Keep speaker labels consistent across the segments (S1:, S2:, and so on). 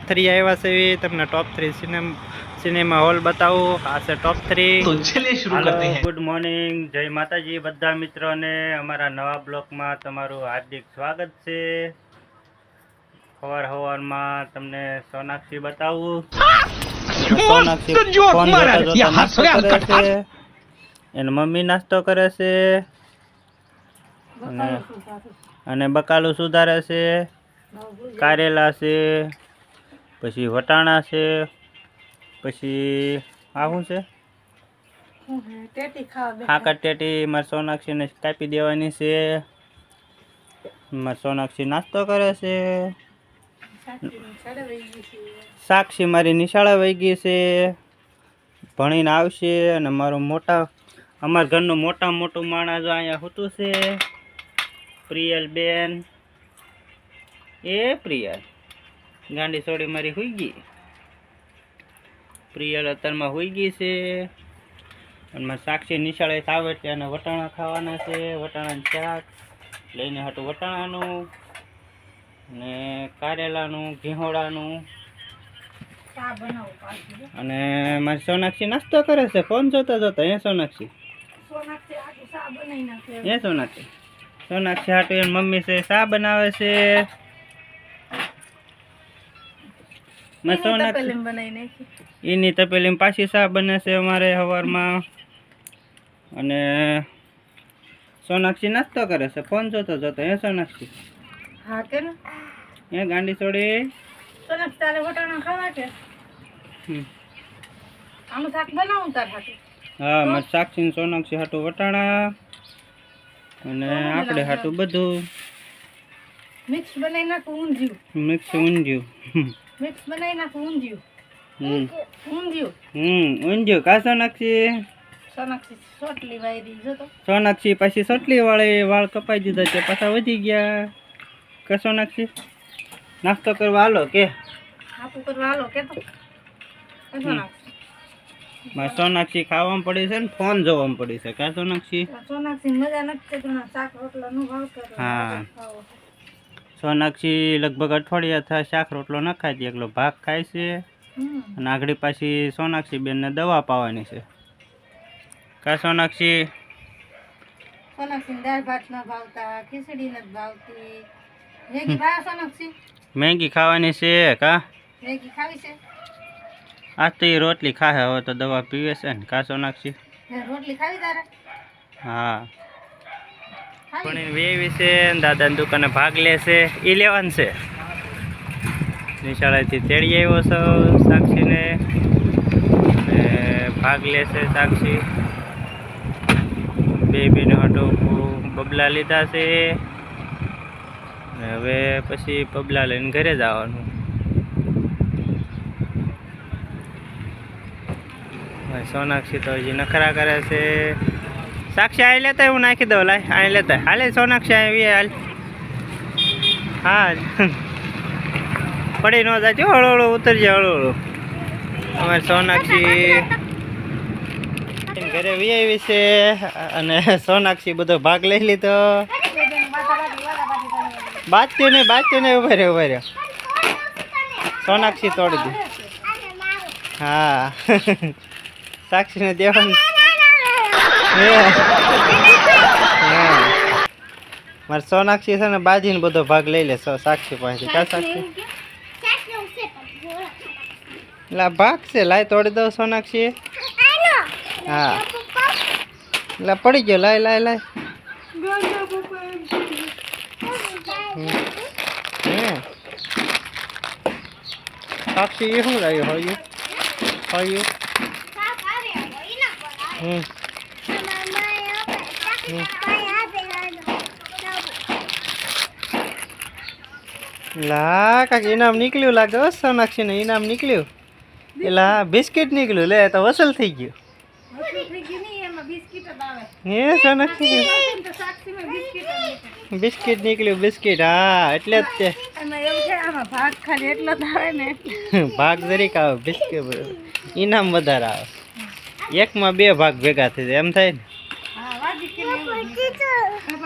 S1: 3 આવ્યા છે તમને ટોપ 3 સિનેમા હોલ બતાવું આ છે ટોપ 3
S2: તો ચલિए शुरू करते हैं।
S1: ગુડ મોર્નિંગ જય માતાજી બધા મિત્રોને અમારા નવા બ્લોગમાં તમારું હાર્દિક સ્વાગત છે સવારમાં તમને સોનાક્ષી બતાવું સોનાક્ષી ફોન જોતા છે એની મમ્મી નાસ્તો કરે છે અને બકાલું સુધારે છે કારેલા છે પછી વટાણા છે પછી આ શું છે હાકર ટેટી મારી સોનાક્ષીને કાપી દેવાની છે મારી સોનાક્ષી નાસ્તો કરે છે સાક્ષી મારી નિશાળે વહી ગઈ છે ભણીને આવશે અને મારું અમારા ઘરનું મોટું માણસ જો અહીંયા હોતું છે પ્રિયલ બેન એ પ્રિયલ ગાંડી છોડી મારી હુઈ ગઈ પ્રિયલ અત્યારમાં હુઈ ગઈ છે અને મારી સાક્ષી નિશાળે આવે અને વટાણા ખાવાના છે વટાણાનું શાક લઈને હાટું વટાણાનું ને કારેલાનું ઘીહોડાનું અને મારી સોનાક્ષી નાસ્તો કરે છે ફોન જોતા એ સોનાક્ષી સોનાક્ષી હાટું એની મમ્મી છે ચા બનાવે છે એની તપેલીમાં પાછી ચા બને છે અમારે સવારમાં અને સોનાક્ષી નાસ્તો કરે છે ફોન જોતો એ સોનાક્ષી એ ગાંડી છોડી હા મારે સાક્ષી સોનાક્ષી હાટું વટાણા અને આપણે હાટું બધું મિક્સ ઊંધિયું કા સોનાક્ષી સોનાક્ષી પછી સોટલી વાળ કપાઈ દીધા છે પાછા વધી ગયા કે સોનાક્ષી નાસ્તો કરવા હાલો કે મારે સોનાક્ષી ખાવામાં પડી છે ને ફોન જોવામાં પડી છે કા સોનાક્ષી હા સોનાક્ષી લગભગ અઠવાડિયા થાય શાક રોટલો ન ખાય છે એકલો ભાગ ખાય છે અને આગળ પાછી સોનાક્ષી બેનને દવા પાવાની છે કા સોનાક્ષી મેગી ખાવાની છે કા આજ તો એ રોટલી ખાય હવે તો દવા પીવે છે ને કા સોનાક્ષી હા પણ વેવી છે દાદાની દુકાને ભાગ લેશે એ લેવાનું છે નિશાળેથી તેડી આવ્યો છો સાક્ષીને ભાગ લેશે સાક્ષી બે બેનો હાટો બબલા લીધા છે હવે પછી બબલા લઈને ઘરે જવાનું સોનાક્ષી તો હજી નખરા કરે છે સાક્ષી આ લેતા હું નાખી દઉં લાય આ લેતા હાલે સોનાક્ષી આવી હાલ હા પડી ન જાય હળો ઉતરજે હળો અમારી સોનાક્ષી ઘરે વી છે અને સોનાક્ષી બધો ભાગ લઈ લીધો બાજ્યું નહીં ઉભા રહ્યો સોનાક્ષી તોડી દી હા સાક્ષીને દેવાનું મારે સોનાક્ષી છે ને બાજીને બધો ભાગ લઈ લે સાક્ષી પાસેથી કા સાક્ષી એટલે ભાગ છે લાય તોડી દઉં સોનાક્ષી હા એટલે પડી ગયો લાય સાક્ષી એ શું લાવ્યો હોય લા કાંક ઇનામ નીકળ્યું લાગે સોનાક્ષી ને ઇનામ નીકળ્યું એલા બિસ્કિટ નીકળ્યું લે તો વસલ થઈ ગયું હે સોનાક્ષી બિસ્કિટ નીકળ્યું બિસ્કિટ હા એટલે જ તે ભાગ જરીક આવે બિસ્કિટ ઇનામ વધારે આવે એકમાં 2 ભાગ ભેગા થઈ જાય એમ થાય ને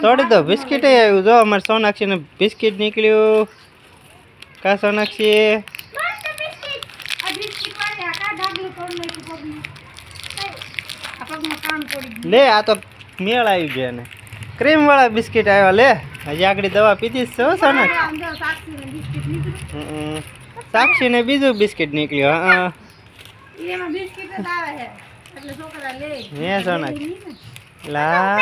S1: તોડી દો બિસ્કિટ આવ્યું જો અમારે સોનાક્ષી ને બિસ્કિટ નીકળ્યું કા સોનાક્ષી લે આ તો મેળ આવી ગયો ને ક્રીમ વાળા બિસ્કિટ આવ્યા લે હજી આગળ દવા પીધી જ છે હો સોનક સાક્ષી ને બીજું બિસ્કિટ નીકળ્યું હા હે સોનક લા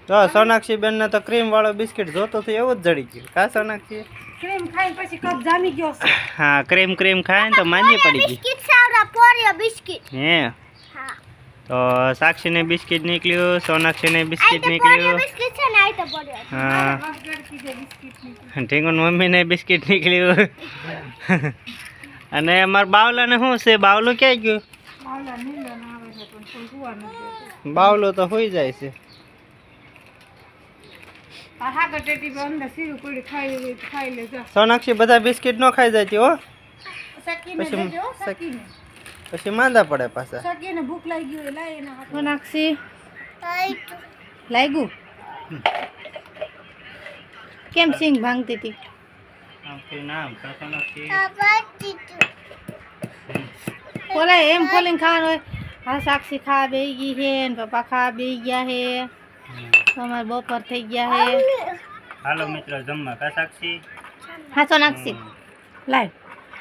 S1: તો સોનાક્ષી બેન ને તો ક્રીમ વાળો બિસ્કિટ જોતો તો એવું જ જડી ગયું કા સોનાક્ષી
S2: ક્રીમ ખાઈ પછી કપ જામી ગયો છે.
S1: હા ક્રીમ ખાય ને તો માંદી પડી ગઈ
S2: બિસ્કિટ સાવરા પોરિયો બિસ્કિટ
S1: હે
S2: હા
S1: તો સાક્ષી ને બિસ્કિટ નીકળ્યું સોનાક્ષી ને બિસ્કિટ નીકળ્યું
S2: બિસ્કિટ છે ને આ તો પોરિયો
S1: હા ઢીંગુન મમ્મી ને બિસ્કિટ નીકળ્યું અને અમાર બાવલા ને શું છે બાવલું ક્યાં ગયું બાવલો તો હોઈ જાય છે સોનાક્ષી બધા બિસ્કિટ નો ખાઈ જતી હો પછી માંદા પડે પાછા
S2: ભૂખ લાગી સોનાક્ષી લાગ્યું કેમ સિંગ ભાંગતી હતી બોલે એમ ખોલીને ખાવાનું હોય હા સાક્ષી ખા બેહી ગઈ છે ને પપ્પા ખા બેહી ગયા છે તમારે બપોર થઈ ગયા છે
S1: હાલો મિત્રો જમવા કા સાક્ષી
S2: હા સોનાક્ષી લાવ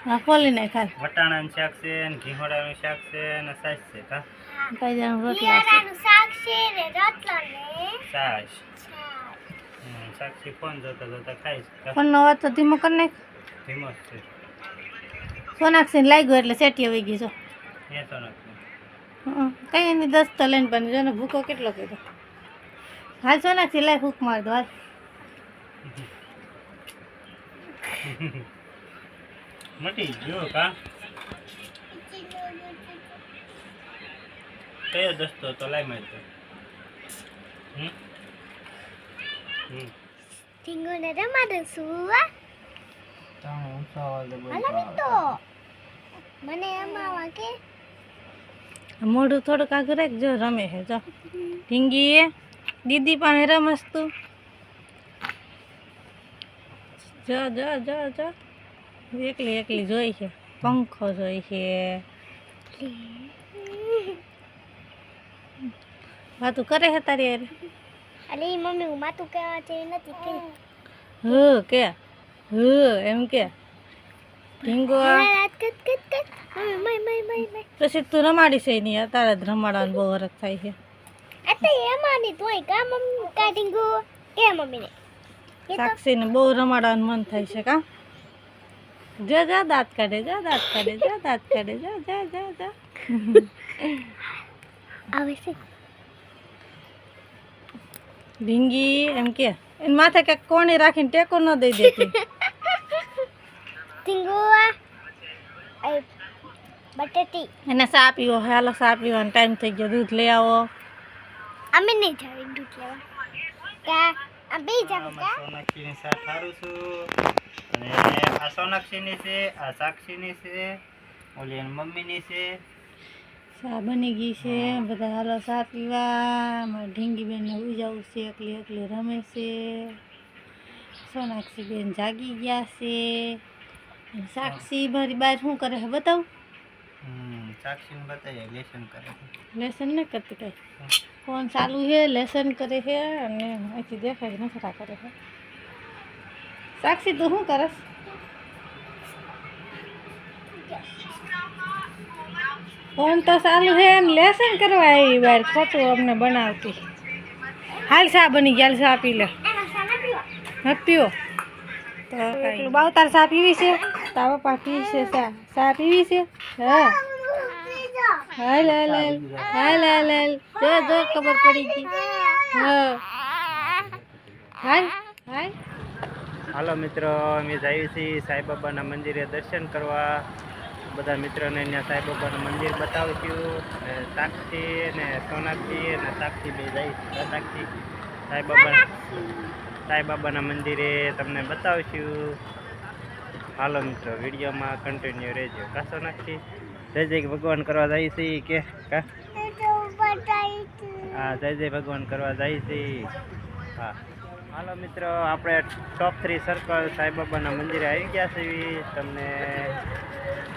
S2: હા ખોલી નાખ ખાલ
S1: વટાણાનું શાક છે ને ઘીહોડાનું શાક છે ને સાસ છે કા
S2: કઈ જણ રોટલા છે
S1: સાસ સાક્ષી ફોન જોતા જોતા ખાઈશ
S2: ફોન નો અવાજ તો ધીમો કરી નાખ
S1: ધીમો જ છે
S2: સોનાક્ષી લાગ્યું એટલે સેટી આવી ગઈ છો
S1: એ સોનાક્ષી
S2: કઈ એની 10 તો લઈને પણ જોને ભૂકો કેટલો કીધો હાલ સોનાક્ષી લાઈ ફૂક માર દો હાલ
S1: મટી ગયો કા કયો દસ્તો તો લાઈ મારતો
S2: ટીંગોને રમાડે સુવા મને અમાવા કે મોઢું થોડુંક આગળ રાખ જો રમે છે જો ઢીંગી દીદી પણ રમસ તું જો જો જો જો એકલી એકલી જોઈ છે પંખો જોઈ છે વાતું કરે છે તારી યાર અલે મમ્મી હું માતું કહેવા છે નથી કે કે એમ કે ઢીંગો પછી તું રમાડી છે નહીં તારે જ રમાડવાનું બહુ હરખ થાય છે સાક્ષીને બહુ રમાડવાનું મન થાય છે કા જા જા દાંત કાઢે જા દાંત કાઢે જા દાંત કાઢે જા જા જા જા આવે છે ઢીંગી એમ કે એને માથે કંઈક કોણી રાખીને ટેકો ન દઈ દેતી બટેટી એને સા પીવો હાલો સા પીવાનો ટાઈમ થઈ ગયો દૂધ લઈ આવો અમે નહીં જાવી દૂધ લેવા કા આ બે જાવ કા
S1: સોનાક્ષીની સા ઠારું છું અને આ સોનાક્ષીની છે આ સાક્ષીની છે ઓલી એની મમ્મીની છે
S2: સા બની ગઈ છે બધા હાલો સા પીવા મારી ઢીંગી બેનને ઉજાવું છે એકલી એકલી રમે છે સોનાક્ષી બેન જાગી ગયા છે સાક્ષી ભરી બાર શું કરે છે બતાવું
S1: સાક્ષીને બતાવીએ લેસન કરે
S2: લેસન નહીં કરતી કઈ ફોન ચાલુ છે લેસન કરે છે અને અહીંથી દેખાય નખરા કરે છે સાક્ષી તું શું કરસ ફોન તો ચાલુ છે ને લેસન કરવા આવી બાર ખોટું અમને બનાવતી હાલ સા બની ગયા સા પી લે નથી પીવો તો એટલું બાવતાર સા પીવી છે તારા પપ્પા પી છે સા પીવી છે હા હાલ હાલ હાલ હાલ હાલ હાલ જો જો ખબર પડી ગઈ હા હાલ હાલ
S1: હાલો મિત્રો અમે જઈએ છીએ સાંઈબાબાના મંદિરે દર્શન કરવા બધા મિત્રોને અહીંયા સાંઈબાબાનું મંદિર બતાવશું અને સાક્ષી ને સોનાક્ષી અને સાક્ષી બે જઈશું સાક્ષી સાંઈબાબાના મંદિરે તમને બતાવશું હાલો મિત્રો વિડીયોમાં કન્ટિન્યુ રહેજો કા સોનાક્ષી જય જય ભગવાન કરવા જાય છે કે કા હા જય જય ભગવાન કરવા જાય છે હા હાલો મિત્રો આપણે ટોપ 3 સર્કલ સાંઈબાબાના મંદિરે આવી ગયા છીએ તમને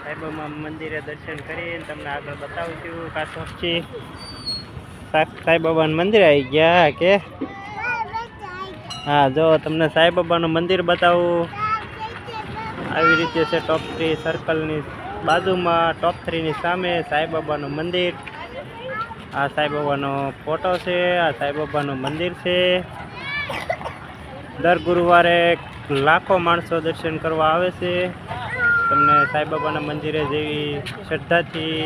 S1: સાઈબાબા મંદિરે દર્શન કરીને તમને આગળ બતાવું છું. કાસોક્ષી સાઈબાબાનું મંદિર આવી ગયા કે હા જો તમને સાઈબાબાનું મંદિર બતાવું. આવી રીતે છે ટોપ 3 સર્કલની બાજુમાં ટોપ 3ની સામે સાઈબાબાનું મંદિર. આ સાઈબાબાનો ફોટો છે. આ સાઈબાબાનું મંદિર છે. દર ગુરુવારે લાખો માણસો દર્શન કરવા આવે છે. તમને સાઈબાબાના મંદિરે જેવી શ્રદ્ધાથી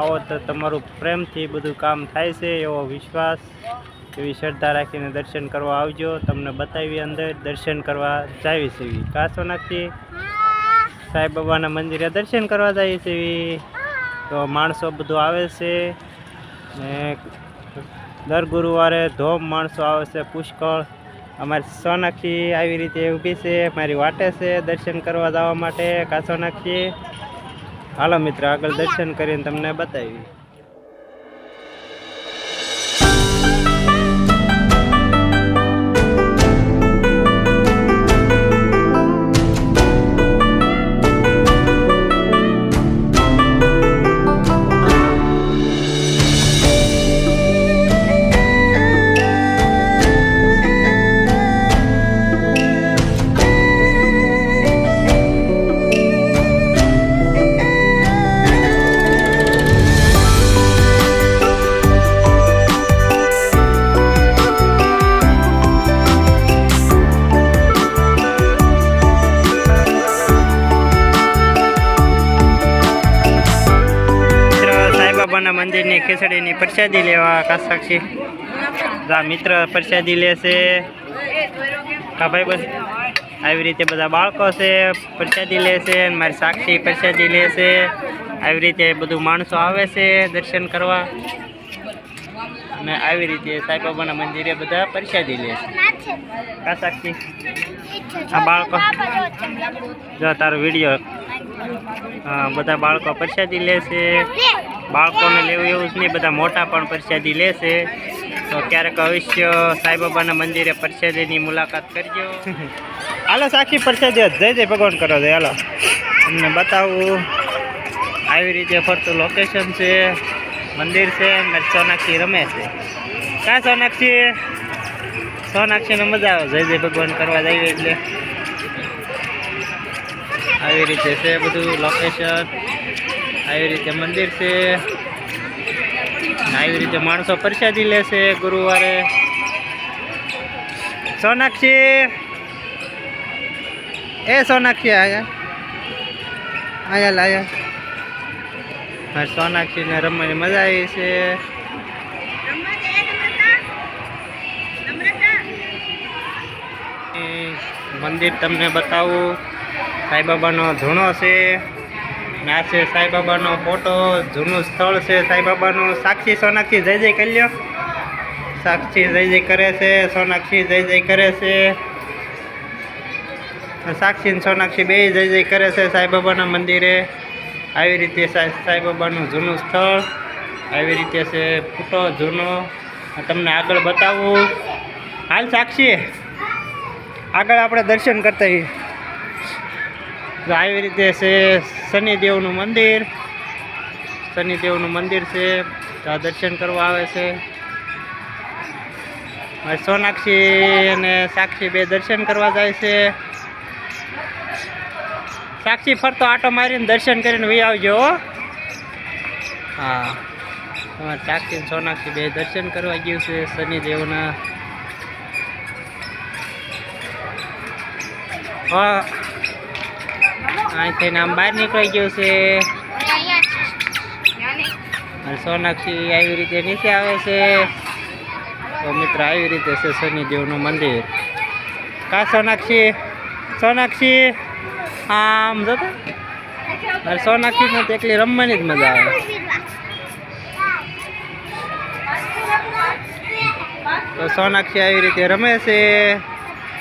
S1: આવો તો તમારું પ્રેમથી બધું કામ થાય છે એવો વિશ્વાસ, એવી શ્રદ્ધા રાખીને દર્શન કરવા આવજો. તમને બતાવી અંદર દર્શન કરવા જાવી છે એવી કા સોનાક્ષી સાઈબાબાના મંદિરે દર્શન કરવા જાય છે એવી તો માણસો બધું આવે છે ને દર ગુરુવારે ધોમ માણસો આવે છે પુષ્કળ. અમારી સોનાક્ષી આવી રીતે ઊભી છે, મારી વાટે છે દર્શન કરવા જવા માટે. કા સોનાક્ષી હાલો મિત્ર આગળ દર્શન કરીને તમને બતાવી. સાઈબાબાના મંદિરની ખીચડીની પ્રસાદી લેવા કાસાક્ષી જા મિત્ર પ્રસાદી લેશે. કા ભાઈ બસ આવી રીતે બધા બાળકો છે પ્રસાદી લેશે અને મારી સાક્ષી પ્રસાદી લેશે. આવી રીતે બધું માણસો આવે છે દર્શન કરવા અને આવી રીતે સાઈબાબાના મંદિરે બધા પ્રસાદી લેશે. કા સાક્ષી આ બાળકો જો તારો વિડીયો હા બધા બાળકો પ્રસાદી લેશે. બાળકોને લેવું એવું જ નહીં, બધા મોટા પણ પ્રસાદી લેશે. તો ક્યારેક અવશ્ય સાઈબાબાના મંદિરે પ્રસાદીની મુલાકાત કરજો. હાલો સાક્ષી પ્રસાદી જય જય ભગવાન કરો છો. હાલો તમને બતાવું આવી રીતે ફરતું લોકેશન છે, મંદિર છે અને સોનાક્ષી રમે છે. ક્યાં સોનાક્ષી સોનાક્ષીને મજા આવે જય જય ભગવાન કરવા જઈએ એટલે. આવી રીતે છે બધું લોકેશન, આવી રીતે મંદિર છે, આવી રીતે માણસો પ્રસાદી લેશે ગુરુવારે. સોનાક્ષી એ સોનાક્ષી આયા આયા લાયા મારે સોનાક્ષીને રમવાની મજા આવી છે. મંદિર તમને બતાવું. સાઈબાબાનો ધૂણો છે, આ છે સાઈબાબાનો ફોટો, જૂનું સ્થળ છે સાઈબાબાનું. સાક્ષી સોનાક્ષી જય જય કરી લ્યો. સાક્ષી જય જય કરે છે, સોનાક્ષી જય જય કરે છે. સાક્ષી ને સોનાક્ષી બે જય જય કરે છે સાઈબાબાના મંદિરે. આવી રીતે સાઈબાબાનું જૂનું સ્થળ, આવી રીતે છે ફોટો જૂનો. તમને આગળ બતાવું. હાલ સાક્ષી આગળ આપણે દર્શન કરતા હોઈએ. તો આવી રીતે છે શનિદેવનું મંદિર. શનિદેવનું મંદિર છે તો આ દર્શન કરવા આવે છે. સોનાક્ષી અને સાક્ષી બે દર્શન કરવા જાય છે. સાક્ષી ફરતો આટો મારીને દર્શન કરીને વહી આવજો. હા તમારે સાક્ષી સોનાક્ષી બે દર્શન કરવા ગયું છે શનિદેવના. હા અહીંથી આમ બહાર નીકળી ગયું છે. સોનાક્ષી આવી રીતે નીચે આવે છે. તો મિત્ર આવી રીતે છે શનિદેવનું મંદિર. કા સોનાક્ષી સોનાક્ષી આમ જતો સોનાક્ષીને તો એકલી રમવાની જ મજા આવે. તો સોનાક્ષી આવી રીતે રમે છે.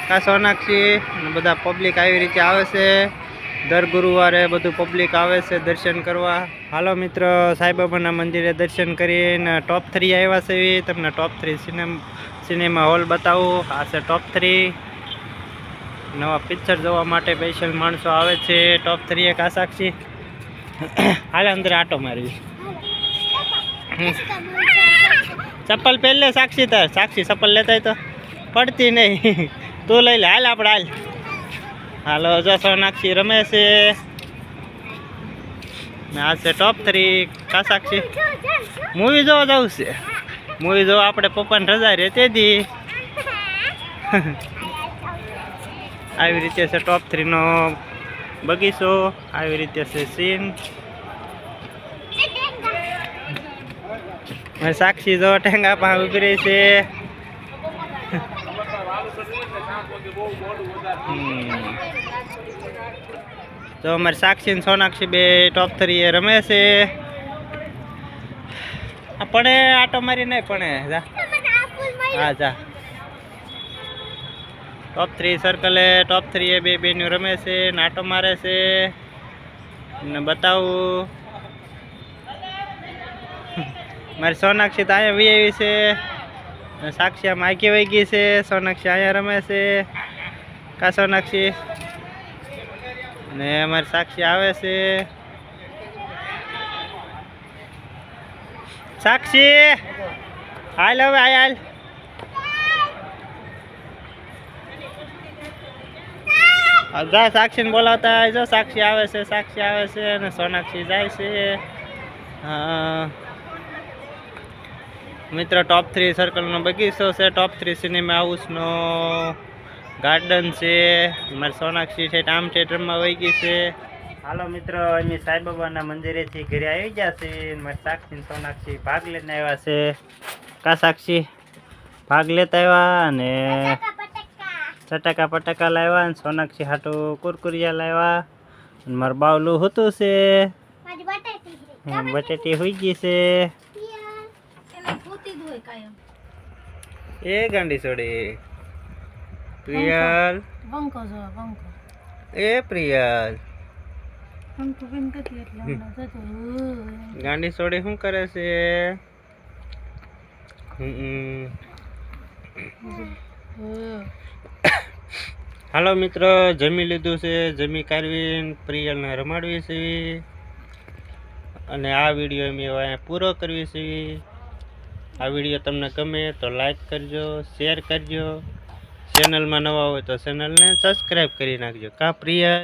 S1: કા સોનાક્ષી અને બધા પબ્લિક આવી રીતે આવે છે. દર ગુરુવારે બધું પબ્લિક આવે છે દર્શન કરવા. હાલો મિત્ર સાઈબાબાના મંદિરે દર્શન કરીને ટોપ 3 આવ્યા છે. તમને ટોપ 3 સિનેમા હોલ બતાવું. આ છે ટોપ 3. નવા પિક્ચર જોવા માટે સ્પેશિયલ માણસો આવે છે ટોપ 3 એક આ સાક્ષી હાલ અંદર આટો મારવી. ચપ્પલ પહેલે સાક્ષી તાર સાક્ષી ચપ્પલ લેતા તો પડતી નહીં. તું લઈ લે. હાલ આપણે હાલ. હાલો જો સોનાક્ષી રમે છે. આ છે ટોપ 3. કા સાક્ષી મૂવી જોવા જવું છે. મૂવી જોવા આપણે પપ્પાને રજા રહે તેથી આવી રીતે છે ટોપ 3 નો બગીચો. આવી રીતે છે સીન. સાક્ષી જો ટેંગા પાસે ઉભી રહી છે. તો અમારી સાક્ષી ને સોનાક્ષી બે ટોપ 3 એ રમે છે. પણ આટો મારી નહીં પણ જા. હા જા. ટોપ 3 સર્કલે ટોપ 3 એ બે બેનું રમે છે. નાટો મારે છે ને બતાવું. મારી સોનાક્ષી તો અહીંયા વી આવી છે. સાક્ષી આમ આગી વહી ગઈ છે. સોનાક્ષી અહીંયા રમે છે. કા સોનાક્ષી ને અમારી સાક્ષી આવે છે. સાક્ષી હાલ હવે હાલ. જા સાક્ષીને બોલાવતા જો સાક્ષી આવે છે. સાક્ષી આવે છે અને સોનાક્ષી જાય છે. હા મિત્રો ટોપ 3 સર્કલનો બગીચો છે. ટોપ 3 સિનેમા હાઉસનો ગાર્ડન છે. મારી સોનાક્ષી છે આમ થિયેટરમાં વહી ગઈ છે. હાલો મિત્રો અમે સાંઈબાબાના મંદિરેથી ઘરે આવી ગયા છે. મારી સાક્ષી સોનાક્ષી ભાગ લઈને આવ્યા છે. કા સાક્ષી ભાગ લેતા આવ્યા અને ચટાકા પટાકા લાવ્યા અને સોનાક્ષી હાટું કુરકુરિયા લાવ્યા. અને મારું બાવલું હતું છે. બટેટી હોઈ ગઈ છે. એ ગાંડી છોડી પ્રિયલ. એ પ્રિયલ ગાંડી છોડી શું કરે છે? હાલો મિત્રો જમી લીધું છે. જમી કાઢવીને પ્રિયલને રમાડવી છે અને આ વિડીયો અમે અહીંયા પૂરો કરવી છે. આ વિડીયો તમને ગમે તો લાઈક કરજો, શેર કરજો. ચેનલમાં નવા હોય તો ચેનલને સબસ્ક્રાઈબ કરી નાખજો. કા પ્રિયલ?